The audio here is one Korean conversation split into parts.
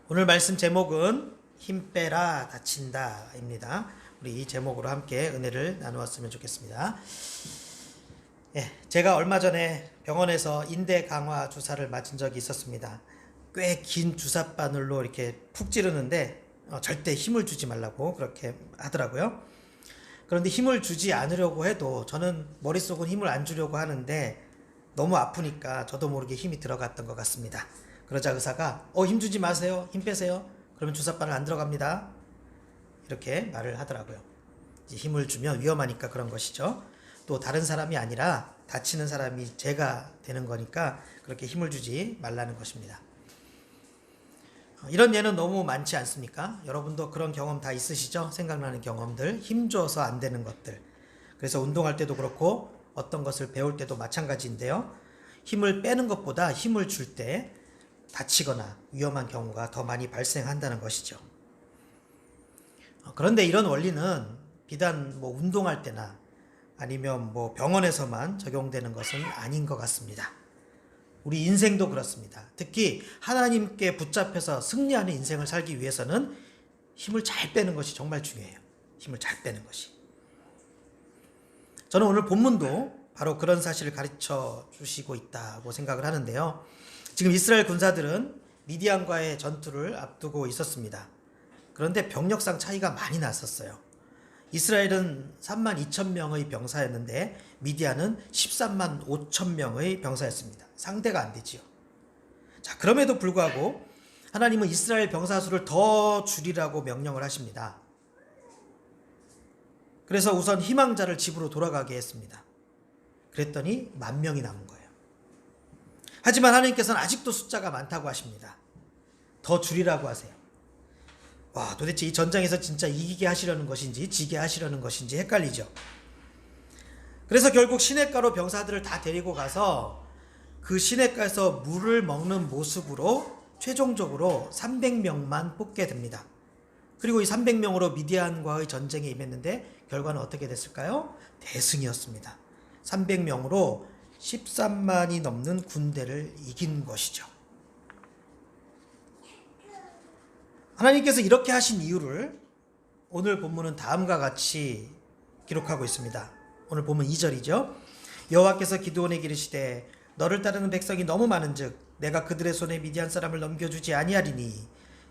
오늘 말씀 제목은 힘 빼라 다친다 입니다. 우리 이 제목으로 함께 은혜를 나누었으면 좋겠습니다. 제가 얼마 전에 병원에서 인대 강화 주사를 맞은 적이 있었습니다. 꽤 긴 주사 바늘로 이렇게 푹 찌르는데 절대 힘을 주지 말라고 그렇게 하더라고요. 그런데 힘을 주지 않으려고 해도 저는 머릿속은 힘을 안 주려고 하는데 너무 아프니까 저도 모르게 힘이 들어갔던 것 같습니다. 그러자 의사가 힘 주지 마세요. 힘 빼세요. 그러면 주사바늘 안 들어갑니다. 이렇게 말을 하더라고요. 이제 힘을 주면 위험하니까 그런 것이죠. 또 다른 사람이 아니라 다치는 사람이 제가 되는 거니까 그렇게 힘을 주지 말라는 것입니다. 이런 예는 너무 많지 않습니까? 여러분도 그런 경험 다 있으시죠? 생각나는 경험들, 힘줘서 안 되는 것들. 그래서 운동할 때도 그렇고 어떤 것을 배울 때도 마찬가지인데요. 힘을 빼는 것보다 힘을 줄 때 다치거나 위험한 경우가 더 많이 발생한다는 것이죠. 그런데 이런 원리는 비단 운동할 때나 아니면 병원에서만 적용되는 것은 아닌 것 같습니다. 우리 인생도 그렇습니다. 특히 하나님께 붙잡혀서 승리하는 인생을 살기 위해서는 힘을 잘 빼는 것이 정말 중요해요. 힘을 잘 빼는 것이. 저는 오늘 본문도 바로 그런 사실을 가르쳐 주시고 있다고 생각을 하는데요. 지금 이스라엘 군사들은 미디안과의 전투를 앞두고 있었습니다. 그런데 병력상 차이가 많이 났었어요. 이스라엘은 3만 2천 명의 병사였는데 미디안은 13만 5천 명의 병사였습니다. 상대가 안 되지요. 자, 그럼에도 불구하고 하나님은 이스라엘 병사 수를 더 줄이라고 명령을 하십니다. 그래서 우선 희망자를 집으로 돌아가게 했습니다. 그랬더니 10,000명이 남은 거예요. 하지만 하나님께서는 아직도 숫자가 많다고 하십니다. 더 줄이라고 하세요. 와, 도대체 이 전장에서 진짜 이기게 하시려는 것인지 지게 하시려는 것인지 헷갈리죠. 그래서 결국 시냇가로 병사들을 다 데리고 가서 그 시냇가에서 물을 먹는 모습으로 최종적으로 300명만 뽑게 됩니다. 그리고 이 300명으로 미디안과의 전쟁에 임했는데 결과는 어떻게 됐을까요? 대승이었습니다. 300명으로 13만이 넘는 군대를 이긴 것이죠. 하나님께서 이렇게 하신 이유를 오늘 본문은 다음과 같이 기록하고 있습니다. 오늘 본문 2절이죠. 여호와께서 기드온에게 이르시되 너를 따르는 백성이 너무 많은즉 내가 그들의 손에 미디안 사람을 넘겨주지 아니하리니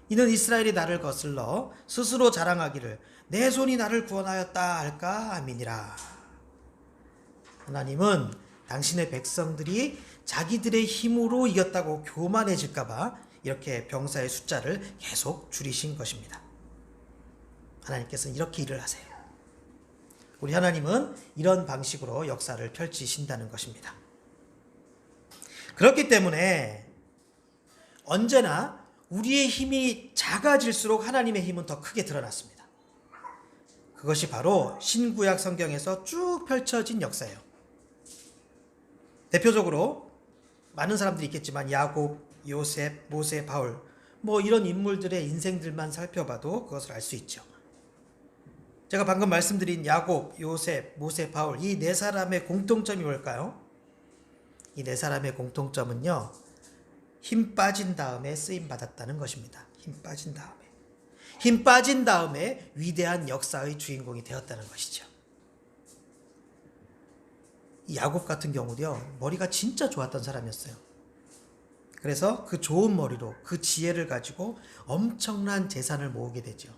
이는 이스라엘이 나를 거슬러 스스로 자랑하기를 내 손이 나를 구원하였다 할까 함이니라. 하나님은 당신의 백성들이 자기들의 힘으로 이겼다고 교만해질까봐 이렇게 병사의 숫자를 계속 줄이신 것입니다. 하나님께서는 이렇게 일을 하세요. 우리 하나님은 이런 방식으로 역사를 펼치신다는 것입니다. 그렇기 때문에 언제나 우리의 힘이 작아질수록 하나님의 힘은 더 크게 드러났습니다. 그것이 바로 신구약 성경에서 쭉 펼쳐진 역사예요. 대표적으로 많은 사람들이 있겠지만 야곱, 요셉, 모세, 바울 이런 인물들의 인생들만 살펴봐도 그것을 알 수 있죠. 제가 방금 말씀드린 야곱, 요셉, 모세, 바울 이 네 사람의 공통점이 뭘까요? 이 네 사람의 공통점은요, 힘 빠진 다음에 쓰임 받았다는 것입니다. 힘 빠진 다음에 위대한 역사의 주인공이 되었다는 것이죠. 이 야곱 같은 경우도요, 머리가 진짜 좋았던 사람이었어요. 그래서 그 좋은 머리로 그 지혜를 가지고 엄청난 재산을 모으게 되죠.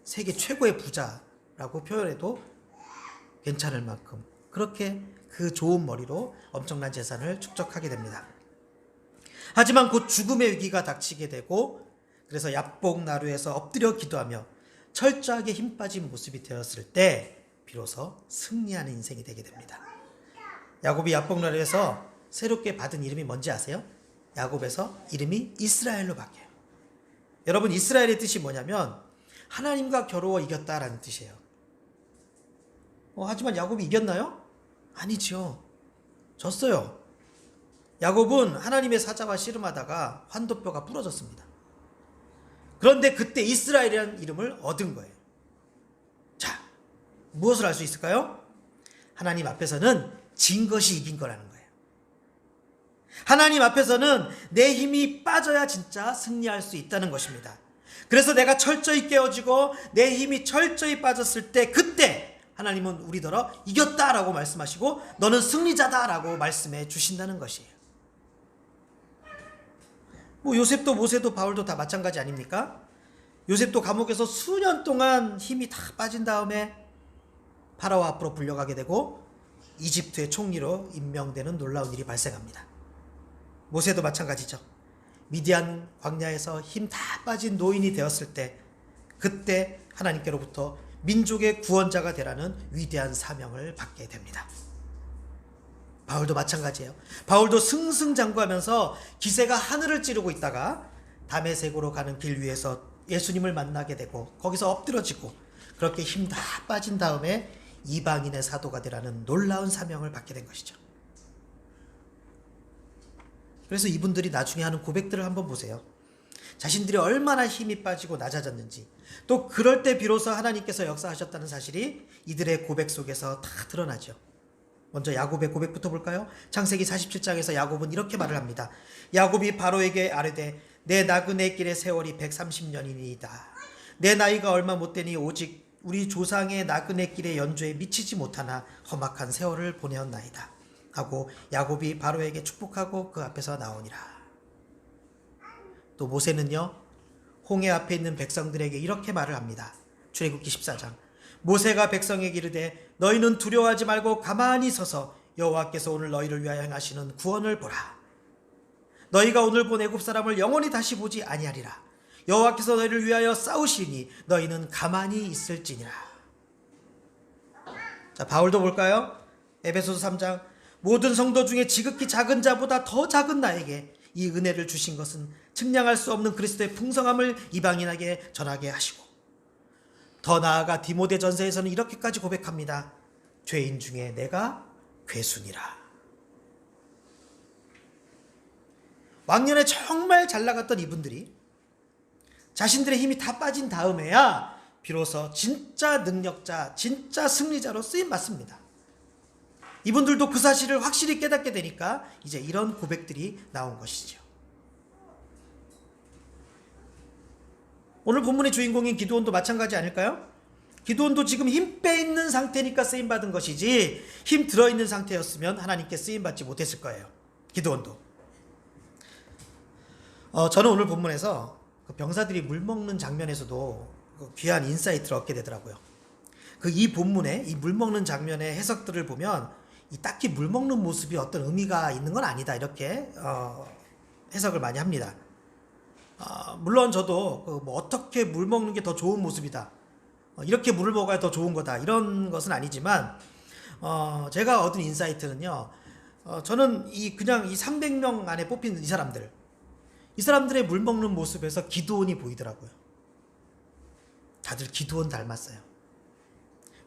세계 최고의 부자라고 표현해도 괜찮을 만큼 그렇게 그 좋은 머리로 엄청난 재산을 축적하게 됩니다. 하지만 곧 죽음의 위기가 닥치게 되고 그래서 야복나루에서 엎드려 기도하며 철저하게 힘 빠진 모습이 되었을 때 비로소 승리하는 인생이 되게 됩니다. 야곱이 야복나루에서 새롭게 받은 이름이 뭔지 아세요? 야곱에서 이름이 이스라엘로 바뀌어요. 여러분, 이스라엘의 뜻이 뭐냐면 하나님과 겨루어 이겼다라는 뜻이에요. 하지만 야곱이 이겼나요? 아니죠. 졌어요. 야곱은 하나님의 사자와 씨름하다가 환도뼈가 부러졌습니다. 그런데 그때 이스라엘이라는 이름을 얻은 거예요. 자, 무엇을 알 수 있을까요? 하나님 앞에서는 진 것이 이긴 거라는 거예요. 하나님 앞에서는 내 힘이 빠져야 진짜 승리할 수 있다는 것입니다. 그래서 내가 철저히 깨어지고 내 힘이 철저히 빠졌을 때, 그때 하나님은 우리더러 이겼다라고 말씀하시고 너는 승리자다라고 말씀해 주신다는 것이에요. 뭐 요셉도 모세도 바울도 다 마찬가지 아닙니까? 요셉도 감옥에서 수년 동안 힘이 다 빠진 다음에 파라오 앞으로 불려가게 되고 이집트의 총리로 임명되는 놀라운 일이 발생합니다. 모세도 마찬가지죠. 미디안 광야에서 힘 다 빠진 노인이 되었을 때, 그때 하나님께로부터 민족의 구원자가 되라는 위대한 사명을 받게 됩니다. 바울도 마찬가지예요. 바울도 승승장구하면서 기세가 하늘을 찌르고 있다가 다메섹으로 가는 길 위에서 예수님을 만나게 되고 거기서 엎드러지고 그렇게 힘 다 빠진 다음에 이방인의 사도가 되라는 놀라운 사명을 받게 된 것이죠. 그래서 이분들이 나중에 하는 고백들을 한번 보세요. 자신들이 얼마나 힘이 빠지고 낮아졌는지, 또 그럴 때 비로소 하나님께서 역사하셨다는 사실이 이들의 고백 속에서 다 드러나죠. 먼저 야곱의 고백부터 볼까요? 창세기 47장에서 야곱은 이렇게 말을 합니다. 야곱이 바로에게 아뢰되 내 나그네 길의 세월이 130년이니이다. 내 나이가 얼마 못되니 오직 우리 조상의 나그네 길의 연조에 미치지 못하나 험악한 세월을 보내었나이다 하고 야곱이 바로에게 축복하고 그 앞에서 나오니라. 또 모세는요, 홍해 앞에 있는 백성들에게 이렇게 말을 합니다. 출애굽기 14장. 모세가 백성에게 이르되 너희는 두려워하지 말고 가만히 서서 여호와께서 오늘 너희를 위하여 행하시는 구원을 보라. 너희가 오늘 본 애굽 사람을 영원히 다시 보지 아니하리라. 여호와께서 너희를 위하여 싸우시니 너희는 가만히 있을지니라. 자, 바울도 볼까요? 에베소서 3장. 모든 성도 중에 지극히 작은 자보다 더 작은 나에게 이 은혜를 주신 것은 측량할 수 없는 그리스도의 풍성함을 이방인에게 전하게 하시고, 더 나아가 디모데 전서에서는 이렇게까지 고백합니다. 죄인 중에 내가 괴순이라. 왕년에 정말 잘 나갔던 이분들이 자신들의 힘이 다 빠진 다음에야 비로소 진짜 능력자, 진짜 승리자로 쓰임받습니다. 이분들도 그 사실을 확실히 깨닫게 되니까 이제 이런 고백들이 나온 것이죠. 오늘 본문의 주인공인 기드온도 마찬가지 아닐까요? 기드온도 지금 힘 빼있는 상태니까 쓰임받은 것이지 힘 들어있는 상태였으면 하나님께 쓰임받지 못했을 거예요. 기드온도. 저는 오늘 본문에서 그 병사들이 물 먹는 장면에서도 그 귀한 인사이트를 얻게 되더라고요. 이 본문에 이 물 먹는 장면의 해석들을 보면 이 딱히 물 먹는 모습이 어떤 의미가 있는 건 아니다, 이렇게 해석을 많이 합니다. 물론 저도 뭐 어떻게 물 먹는 게 더 좋은 모습이다, 이렇게 물을 먹어야 더 좋은 거다, 이런 것은 아니지만 제가 얻은 인사이트는요, 저는 그냥 이 300명 안에 뽑힌 이 사람들의 물 먹는 모습에서 기드온이 보이더라고요. 다들 기드온 닮았어요.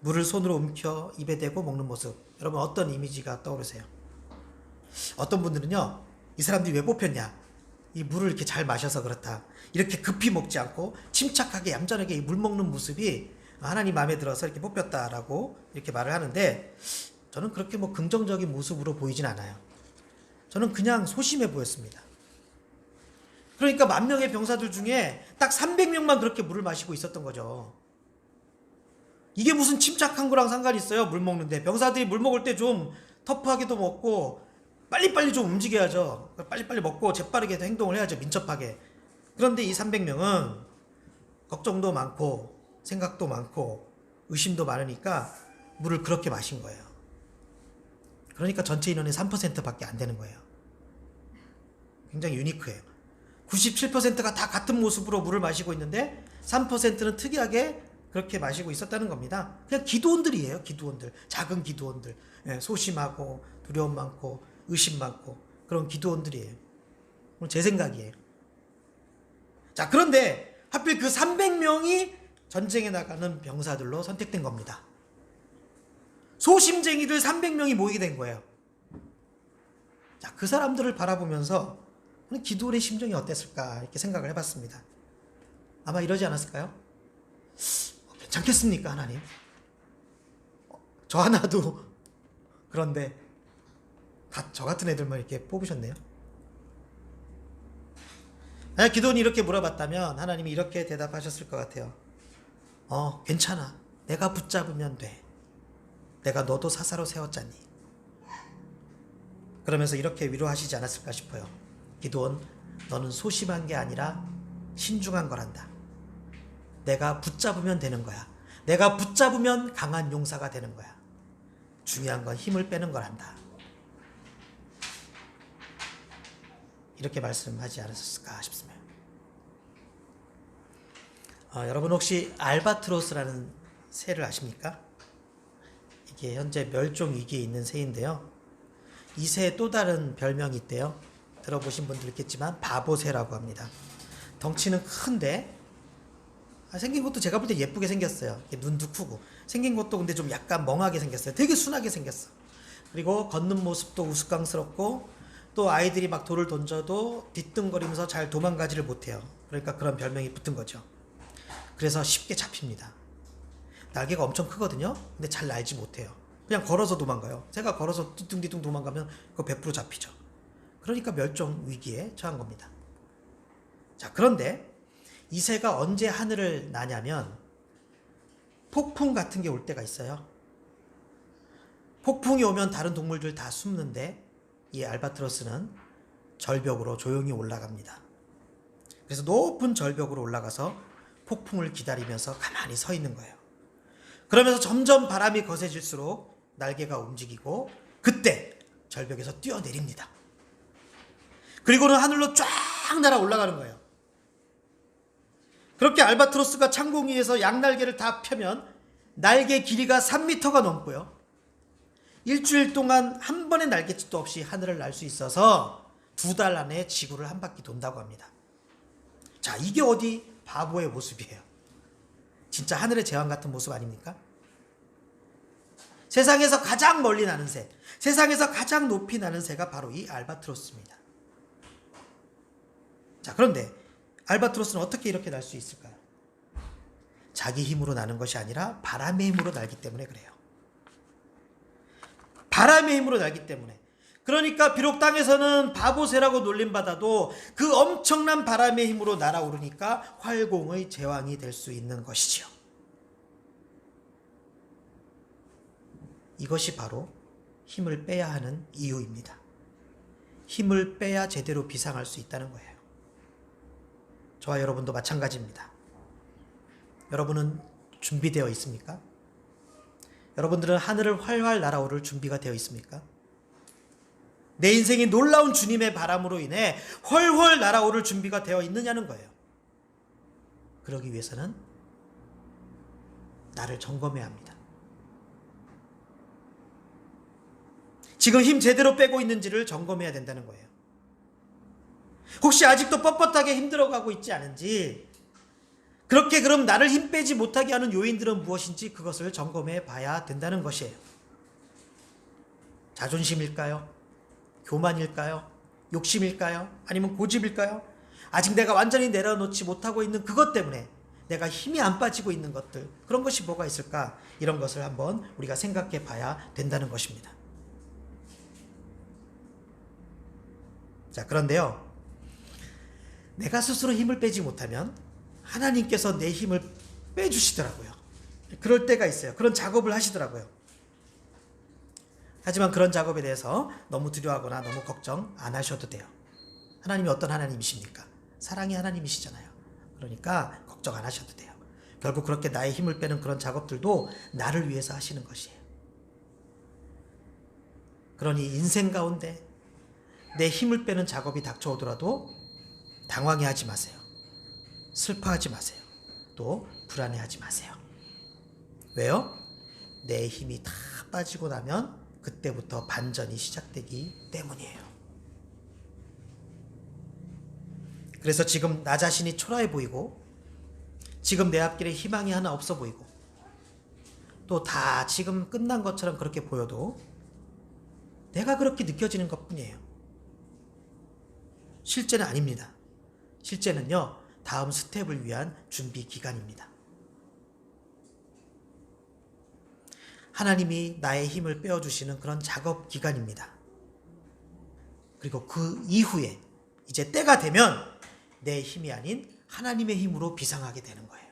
물을 손으로 움켜 입에 대고 먹는 모습. 여러분 어떤 이미지가 떠오르세요? 어떤 분들은요, 이 사람들이 왜 뽑혔냐, 이 물을 이렇게 잘 마셔서 그렇다, 이렇게 급히 먹지 않고 침착하게 얌전하게 이 물 먹는 모습이 하나님 마음에 들어서 이렇게 뽑혔다라고 이렇게 말을 하는데, 저는 그렇게 뭐 긍정적인 모습으로 보이진 않아요. 저는 그냥 소심해 보였습니다. 그러니까 10,000명의 병사들 중에 딱 300명만 그렇게 물을 마시고 있었던 거죠. 이게 무슨 침착한 거랑 상관이 있어요? 물 먹는데. 병사들이 물 먹을 때 좀 터프하게도 먹고 빨리빨리 좀 움직여야죠. 빨리빨리 먹고 재빠르게 행동을 해야죠, 민첩하게. 그런데 이 300명은 걱정도 많고 생각도 많고 의심도 많으니까 물을 그렇게 마신 거예요. 그러니까 전체 인원의 3%밖에 안 되는 거예요. 굉장히 유니크해요. 97%가 다 같은 모습으로 물을 마시고 있는데 3%는 특이하게 그렇게 마시고 있었다는 겁니다. 그냥 기드온들이에요. 기드온들. 작은 기드온들. 소심하고 두려움 많고 의심 많고 그런 기드온들이에요. 제 생각이에요. 자, 그런데 하필 그 300명이 전쟁에 나가는 병사들로 선택된 겁니다. 소심쟁이들 300명이 모이게 된 거예요. 자, 그 사람들을 바라보면서 기드온의 심정이 어땠을까 이렇게 생각을 해봤습니다. 아마 이러지 않았을까요? 괜찮겠습니까, 하나님? 저 하나도 그런데 다 저 같은 애들만 이렇게 뽑으셨네요. 만약 기도원이 이렇게 물어봤다면 하나님이 이렇게 대답하셨을 것 같아요. 괜찮아. 내가 붙잡으면 돼. 내가 너도 사사로 세웠잖니. 그러면서 이렇게 위로하시지 않았을까 싶어요. 기도원, 너는 소심한 게 아니라 신중한 거란다. 내가 붙잡으면 되는 거야. 내가 붙잡으면 강한 용사가 되는 거야. 중요한 건 힘을 빼는 거란다. 이렇게 말씀하지 않았을까 싶습니다. 여러분 혹시 알바트로스라는 새를 아십니까? 이게 현재 멸종 위기에 있는 새인데요. 이 새의 또 다른 별명이 있대요. 들어보신 분들 있겠지만 바보새라고 합니다. 덩치는 큰데 생긴 것도 제가 볼 때 예쁘게 생겼어요. 눈도 크고 생긴 것도 근데 좀 약간 멍하게 생겼어요. 되게 순하게 생겼어. 그리고 걷는 모습도 우스꽝스럽고 또 아이들이 막 돌을 던져도 뒤뚱거리면서 잘 도망가지를 못해요. 그러니까 그런 별명이 붙은 거죠. 그래서 쉽게 잡힙니다. 날개가 엄청 크거든요. 근데 잘 날지 못해요. 그냥 걸어서 도망가요. 새가 걸어서 뒤뚱뒤뚱 도망가면 그거 100% 잡히죠. 그러니까 멸종 위기에 처한 겁니다. 자, 그런데 이 새가 언제 하늘을 나냐면 폭풍 같은 게 올 때가 있어요. 폭풍이 오면 다른 동물들 다 숨는데 이 알바트로스는 절벽으로 조용히 올라갑니다. 그래서 높은 절벽으로 올라가서 폭풍을 기다리면서 가만히 서 있는 거예요. 그러면서 점점 바람이 거세질수록 날개가 움직이고 그때 절벽에서 뛰어내립니다. 그리고는 하늘로 쫙 날아 올라가는 거예요. 그렇게 알바트로스가 창공위에서 양날개를 다 펴면 날개 길이가 3m가 넘고요. 일주일 동안 한 번의 날갯짓도 없이 하늘을 날 수 있어서 2달 안에 지구를 한 바퀴 돈다고 합니다. 자, 이게 어디 바보의 모습이에요. 진짜 하늘의 제왕 같은 모습 아닙니까? 세상에서 가장 멀리 나는 새, 세상에서 가장 높이 나는 새가 바로 이 알바트로스입니다. 자, 그런데 알바트로스는 어떻게 이렇게 날 수 있을까요? 자기 힘으로 나는 것이 아니라 바람의 힘으로 날기 때문에 그래요. 바람의 힘으로 날기 때문에. 그러니까 비록 땅에서는 바보새라고 놀림받아도 그 엄청난 바람의 힘으로 날아오르니까 활공의 제왕이 될 수 있는 것이지요. 이것이 바로 힘을 빼야 하는 이유입니다. 힘을 빼야 제대로 비상할 수 있다는 거예요. 저와 여러분도 마찬가지입니다. 여러분은 준비되어 있습니까? 여러분들은 하늘을 활활 날아오를 준비가 되어 있습니까? 내 인생이 놀라운 주님의 바람으로 인해 훨훨 날아오를 준비가 되어 있느냐는 거예요. 그러기 위해서는 나를 점검해야 합니다. 지금 힘 제대로 빼고 있는지를 점검해야 된다는 거예요. 혹시 아직도 뻣뻣하게 힘들어가고 있지 않은지, 그렇게 그럼 나를 힘 빼지 못하게 하는 요인들은 무엇인지 그것을 점검해 봐야 된다는 것이에요. 자존심일까요? 교만일까요? 욕심일까요? 아니면 고집일까요? 아직 내가 완전히 내려놓지 못하고 있는 그것 때문에 내가 힘이 안 빠지고 있는 것들, 그런 것이 뭐가 있을까? 이런 것을 한번 우리가 생각해 봐야 된다는 것입니다. 자, 그런데요, 내가 스스로 힘을 빼지 못하면 하나님께서 내 힘을 빼주시더라고요. 그럴 때가 있어요. 그런 작업을 하시더라고요. 하지만 그런 작업에 대해서 너무 두려워하거나 너무 걱정 안 하셔도 돼요. 하나님이 어떤 하나님이십니까? 사랑의 하나님이시잖아요. 그러니까 걱정 안 하셔도 돼요. 결국 그렇게 나의 힘을 빼는 그런 작업들도 나를 위해서 하시는 것이에요. 그러니 인생 가운데 내 힘을 빼는 작업이 닥쳐오더라도 당황해하지 마세요. 슬퍼하지 마세요. 또 불안해하지 마세요. 왜요? 내 힘이 다 빠지고 나면 그때부터 반전이 시작되기 때문이에요. 그래서 지금 나 자신이 초라해 보이고, 지금 내 앞길에 희망이 하나 없어 보이고, 또 다 지금 끝난 것처럼 그렇게 보여도 내가 그렇게 느껴지는 것뿐이에요. 실제는 아닙니다. 실제는요, 다음 스텝을 위한 준비 기간입니다. 하나님이 나의 힘을 빼어주시는 그런 작업 기간입니다. 그리고 그 이후에 이제 때가 되면 내 힘이 아닌 하나님의 힘으로 비상하게 되는 거예요.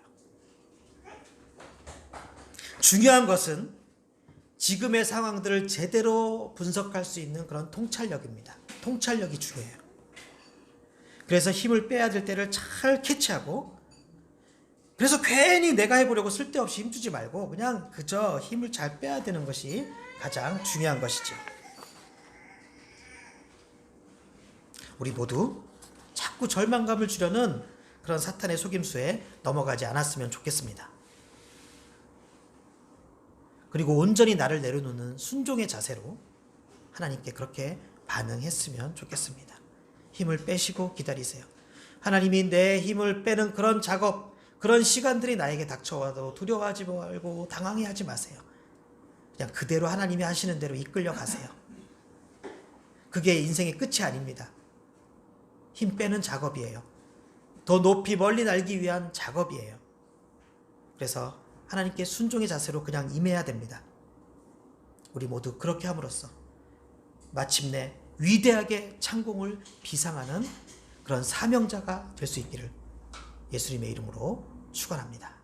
중요한 것은 지금의 상황들을 제대로 분석할 수 있는 그런 통찰력입니다. 통찰력이 중요해요. 그래서 힘을 빼야 될 때를 잘 캐치하고, 그래서 괜히 내가 해보려고 쓸데없이 힘주지 말고 그냥 그저 힘을 잘 빼야 되는 것이 가장 중요한 것이죠. 우리 모두 자꾸 절망감을 주려는 그런 사탄의 속임수에 넘어가지 않았으면 좋겠습니다. 그리고 온전히 나를 내려놓는 순종의 자세로 하나님께 그렇게 반응했으면 좋겠습니다. 힘을 빼시고 기다리세요. 하나님이 내 힘을 빼는 그런 작업, 그런 시간들이 나에게 닥쳐와도 두려워하지 말고 당황해하지 마세요. 그냥 그대로 하나님이 하시는 대로 이끌려 가세요. 그게 인생의 끝이 아닙니다. 힘 빼는 작업이에요. 더 높이 멀리 날기 위한 작업이에요. 그래서 하나님께 순종의 자세로 그냥 임해야 됩니다. 우리 모두 그렇게 함으로써 마침내 위대하게 창공을 비상하는 그런 사명자가 될 수 있기를 예수님의 이름으로 축원합니다.